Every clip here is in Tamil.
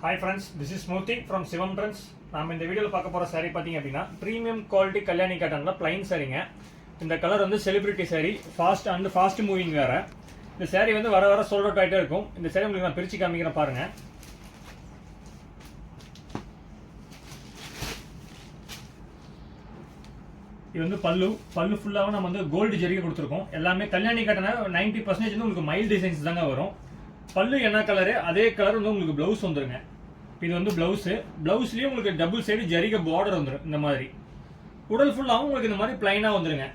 Hi friends, this is Smoothie from Sivam Trends. நாம இந்த வீடியோல பார்க்க போற saree பாத்தீங்க அப்படின்னா பிரீமியம் குவாலிட்டி கல்யாணி காட்டன்ல plain சாரீங்க. இந்த கலர் வந்து செலிபிரிட்டி saree, ஃபாஸ்ட் மூவிங் வேற. இந்த saree வந்து வர வர சோல்ட் அவுட் ஆயிட்டே இருக்கும். இந்த saree உங்களுக்கு நான் பிரிச்சு காமிக்கிறேன் பாருங்க. இது வந்து பல்லு ஃபுல்லாவே நம்ம வந்து கோல்ட் ஜெரிகை கொடுத்துருக்கோம். எல்லாமே கல்யாணி காட்டன 90% வந்து உங்களுக்கு மைல் டிசைன்ஸ் தாங்க வரும். பல்லு என்ன கலரு அதே கலர் வந்து உங்களுக்கு ப்ளவுஸ் வந்துருங்க. இது வந்து ப்ளவுஸ்லயும் உங்களுக்கு டபுள் சைடு ஜரிகை பார்டர் வந்துடும். இந்த மாதிரி உடல் ஃபுல்லாகவும் உங்களுக்கு இந்த மாதிரி பிளைனா வந்துருங்க.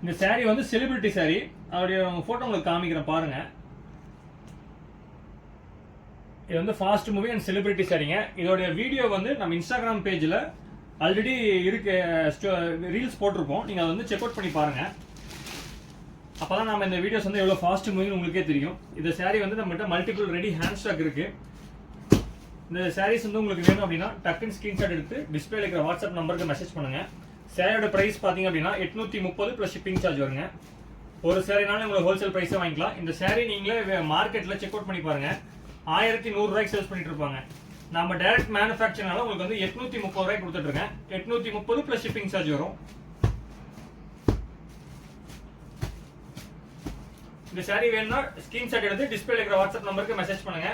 இந்த saree வந்து செலிபிரிட்டி saree. அவருடைய போட்டோ உங்களுக்கு காமிக்கிறேன் பாருங்க. இது வந்து ஃபாஸ்ட் மூவி அண்ட் செலிபிரிட்டி சாரீங்க. இதோடைய வீடியோ வந்து நம்ம இன்ஸ்டாகிராம் பேஜ்ல ஆல்ரெடி இருக்கு, ரீல்ஸ் போட்டிருப்போம். நீங்க அதை வந்து செக் அவுட் பண்ணி பாருங்க. அப்பதான் நம்ம இந்த வீடியோஸ் வந்து எவ்வளவு ஃபாஸ்ட் மூவிங் உங்களுக்கே தெரியும். இந்த saree வந்து நம்மகிட்ட மல்டிபிள் ரெடி ஹேண்ட் ஸ்டாக் இருக்கு. இந்த sarees வந்து உங்களுக்கு வேணும் அப்படின்னா டக்குன்னு ஸ்கிரீன்ஷாட் எடுத்து டிஸ்பிளேல இருக்கிற வாட்ஸ்அப் நம்பருக்கு மெசேஜ் பண்ணுங்க. சாரியோட பிரைஸ் பாத்தீங்க அப்படின்னா 830 பிளஸ் ஷிப்பிங் சார்ஜ் வருங்க. ஒரு சாரினால உங்களுக்கு ஹோல்சேல் பிரைஸே வாங்கிக்கலாம். இந்த saree நீங்களே மார்க்கெட்ல செக் அவுட் பண்ணி பாருங்க, 1100 ரூபாய்க்கு சேல்ஸ் பண்ணிட்டு இருப்பாங்க. நம்ம டைரக்ட் மேனுஃபேக்சர்னால உங்களுக்கு வந்து 830 ரூபாய்க்கு கொடுத்துட்டு இருக்கேன். 830 பிளஸ் ஷிப்பிங் சார்ஜ் வரும். இந்த saree வேணும்னா ஸ்கிரீன்ஷாட் எடுத்து டிஸ்பிளேல இருக்கிற வாட்ஸ்அப் நம்பருக்கு மெசேஜ் பண்ணுங்க.